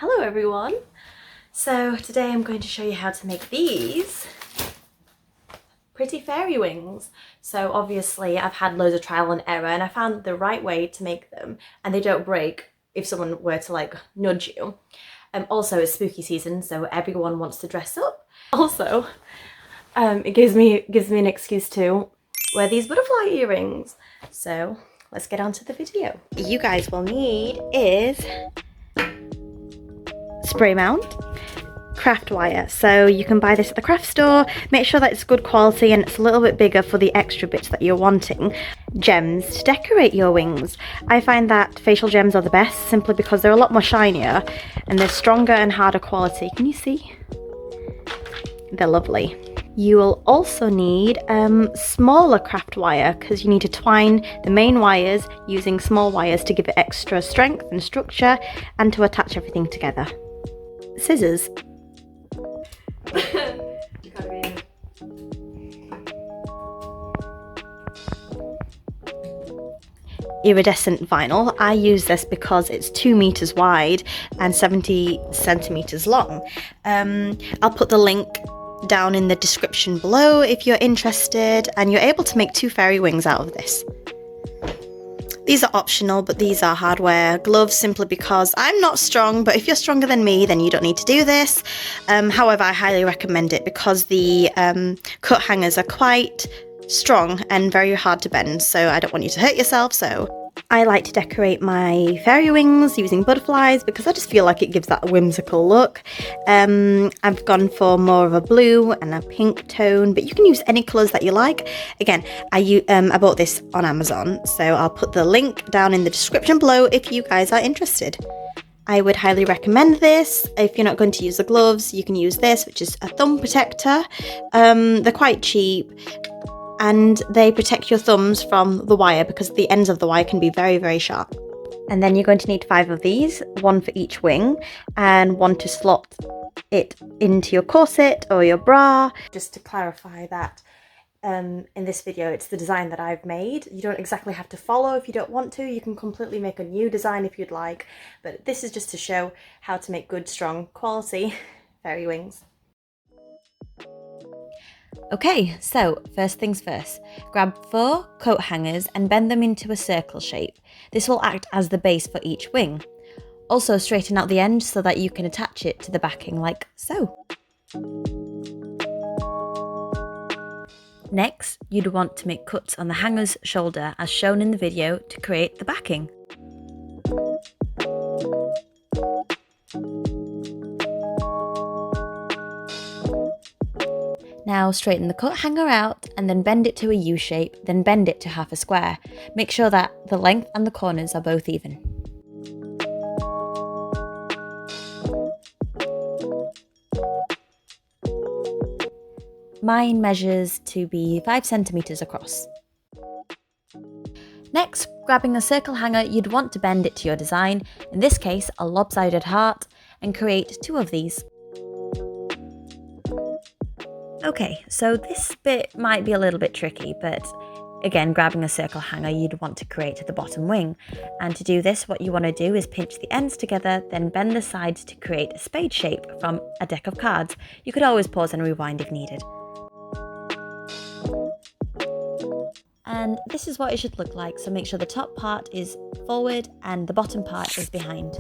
Hello everyone! So today I'm going to show you how to make these pretty fairy wings. So obviously I've had loads of trial and error and I found the right way to make them and they don't break if someone were to like nudge you. Also it's spooky season, so everyone wants to dress up. Also, it gives me an excuse to wear these butterfly earrings. So let's get on to the video. You guys will need is spray mount, craft wire. So you can buy this at the craft store. Make sure that it's good quality and it's a little bit bigger for the extra bits that you're wanting. Gems to decorate your wings. I find that facial gems are the best simply because they're a lot more shinier and they're stronger and harder quality. Can you see? They're lovely. You will also need smaller craft wire because you need to twine the main wires using small wires to give it extra strength and structure and to attach everything together. Scissors. Iridescent vinyl. I use this because it's 2 meters wide and 70 centimeters long. I'll put the link down in the description below if you're interested, and you're able to make 2 fairy wings out of this. These are optional, but these are hardware gloves simply because I'm not strong, but if you're stronger than me, then you don't need to do this. However, I highly recommend it because the coat hangers are quite strong and very hard to bend, so I don't want you to hurt yourself. So I like to decorate my fairy wings using butterflies because I just feel like it gives that whimsical look. I've gone for more of a blue and a pink tone, but you can use any colours that you like. Again, I bought this on Amazon, so I'll put the link down in the description below if you guys are interested. I would highly recommend this. If you're not going to use the gloves, you can use this, which is a thumb protector. They're quite cheap and they protect your thumbs from the wire because the ends of the wire can be very, very sharp. And then you're going to need 5 of these, 1 for each wing and 1 to slot it into your corset or your bra. Just to clarify that in this video, it's the design that I've made. You don't exactly have to follow if you don't want to. You can completely make a new design if you'd like, but this is just to show how to make good, strong, quality fairy wings. Okay, so first things first, grab 4 coat hangers and bend them into a circle shape. This will act as the base for each wing. Also straighten out the end so that you can attach it to the backing like so. Next, you'd want to make cuts on the hanger's shoulder as shown in the video to create the backing. Now straighten the coat hanger out and then bend it to a U shape, then bend it to half a square. Make sure that the length and the corners are both even. Mine measures to be 5 centimeters across. Next, grabbing the circle hanger, you'd want to bend it to your design, in this case a lopsided heart, and create 2 of these. Okay, so this bit might be a little bit tricky, but again, grabbing a circle hanger, you'd want to create the bottom wing. And to do this, what you want to do is pinch the ends together, then bend the sides to create a spade shape from a deck of cards. You could always pause and rewind if needed. And this is what it should look like, so make sure the top part is forward and the bottom part is behind.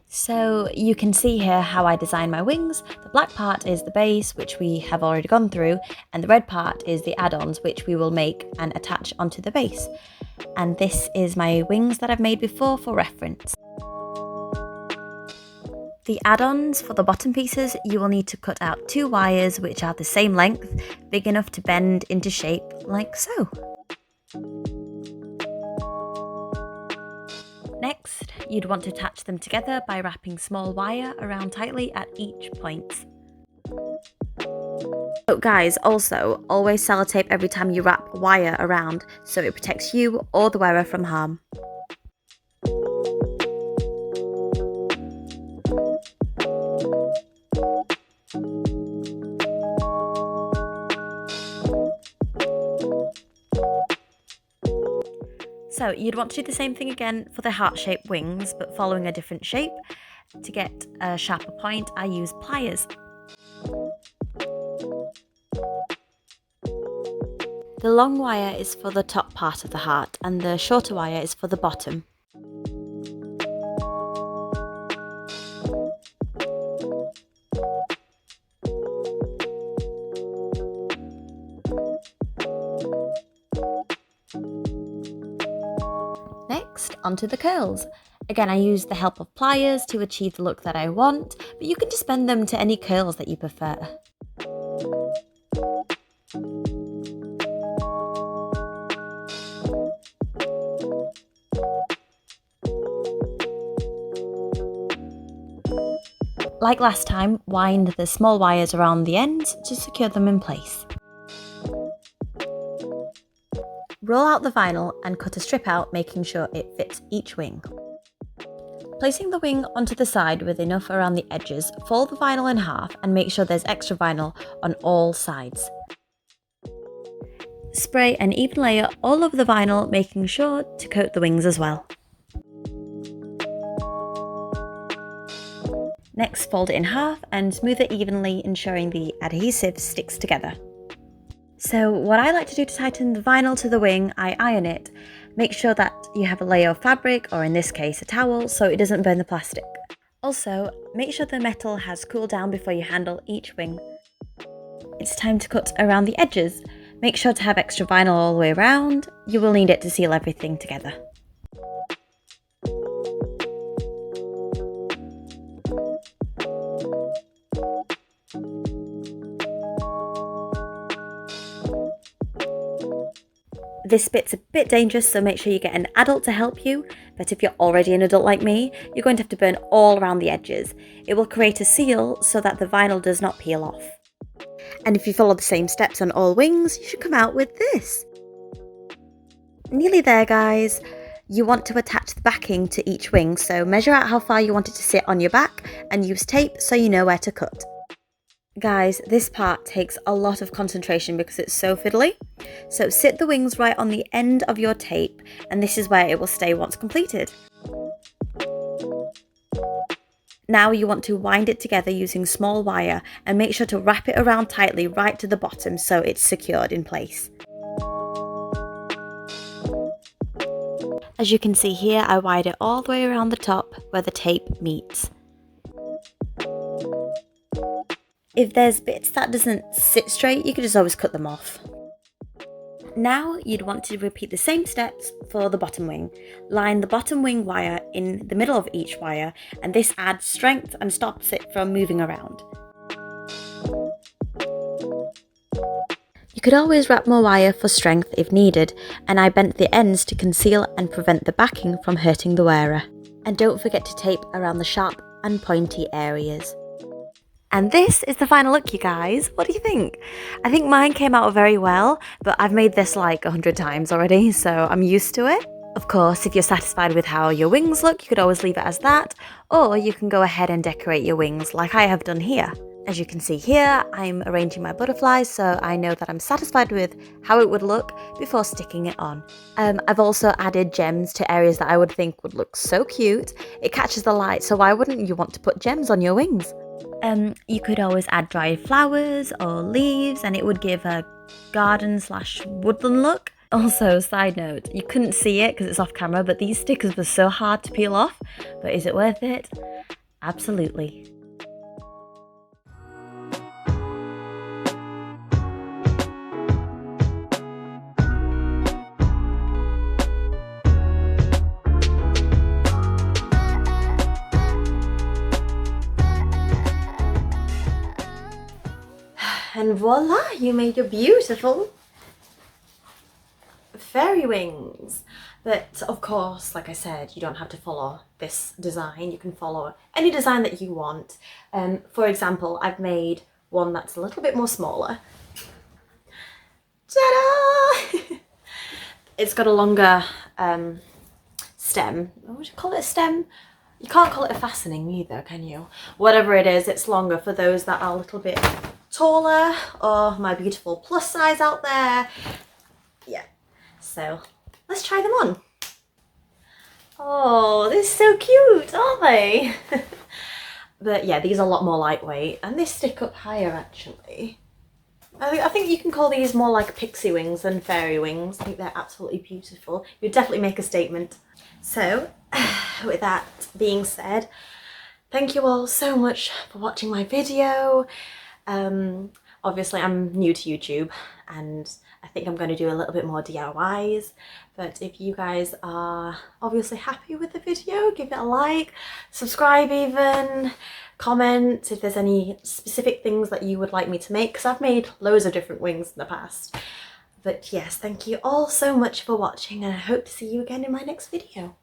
So you can see here how I design my wings. The black part is the base, which we have already gone through, and the red part is the add-ons, which we will make and attach onto the base. And this is my wings that I've made before for reference. The add-ons for the bottom pieces, you will need to cut out 2 wires which are the same length, big enough to bend into shape like so. Next, you'd want to attach them together by wrapping small wire around tightly at each point. So guys, also, always sellotape every time you wrap wire around so it protects you or the wearer from harm. So you'd want to do the same thing again for the heart-shaped wings, but following a different shape. To get a sharper point, I use pliers. The long wire is for the top part of the heart and the shorter wire is for the bottom. Next, onto the curls. Again, I use the help of pliers to achieve the look that I want, but you can just bend them to any curls that you prefer. Like last time, wind the small wires around the ends to secure them in place. Roll out the vinyl and cut a strip out, making sure it fits each wing. Placing the wing onto the side with enough around the edges, fold the vinyl in half and make sure there's extra vinyl on all sides. Spray an even layer all over the vinyl, making sure to coat the wings as well. Next, fold it in half and smooth it evenly, ensuring the adhesive sticks together. So what I like to do to tighten the vinyl to the wing, I iron it. Make sure that you have a layer of fabric, or in this case a towel, so it doesn't burn the plastic. Also, make sure the metal has cooled down before you handle each wing. It's time to cut around the edges. Make sure to have extra vinyl all the way around. You will need it to seal everything together. This bit's a bit dangerous, so make sure you get an adult to help you, but if you're already an adult like me, you're going to have to burn all around the edges. It will create a seal so that the vinyl does not peel off. And if you follow the same steps on all wings, you should come out with this. Nearly there, guys. You want to attach the backing to each wing, so measure out how far you want it to sit on your back and use tape so you know where to cut. Guys, this part takes a lot of concentration because it's so fiddly. So sit the wings right on the end of your tape, and this is where it will stay once completed. Now you want to wind it together using small wire and make sure to wrap it around tightly right to the bottom so it's secured in place. As you can see here, I wired it all the way around the top where the tape meets. If there's bits that doesn't sit straight, you could just always cut them off. Now you'd want to repeat the same steps for the bottom wing. Line the bottom wing wire in the middle of each wire, and this adds strength and stops it from moving around. You could always wrap more wire for strength if needed, and I bent the ends to conceal and prevent the backing from hurting the wearer. And don't forget to tape around the sharp and pointy areas. And this is the final look, you guys. What do you think? I think mine came out very well, but I've made this like 100 times already, so I'm used to it. Of course, if you're satisfied with how your wings look, you could always leave it as that, or you can go ahead and decorate your wings like I have done here. As you can see here, I'm arranging my butterflies so I know that I'm satisfied with how it would look before sticking it on. I've also added gems to areas that I would think would look so cute. It catches the light, so why wouldn't you want to put gems on your wings? You could always add dried flowers or leaves and it would give a garden/woodland look. Also, side note, you couldn't see it because it's off camera, but these stickers were so hard to peel off. But is it worth it? Absolutely. And voila, you made your beautiful fairy wings. But of course, like I said, you don't have to follow this design. You can follow any design that you want. For example, I've made one that's a little bit more smaller. Ta-da! It's got a longer stem. What would you call it, a stem? You can't call it a fastening either, can you? Whatever it is, it's longer for those that are a little bit taller, or my beautiful plus size out there. Yeah, so let's try them on. Oh, they're so cute, aren't they? But yeah, these are a lot more lightweight, and they stick up higher actually. I think you can call these more like pixie wings than fairy wings. I think they're absolutely beautiful. You'd definitely make a statement. So, with that being said, thank you all so much for watching my video. Obviously I'm new to YouTube and I think I'm going to do a little bit more DIYs, but if you guys are obviously happy with the video, give it a like, subscribe even, comment if there's any specific things that you would like me to make, because I've made loads of different wings in the past. But yes, thank you all so much for watching and I hope to see you again in my next video.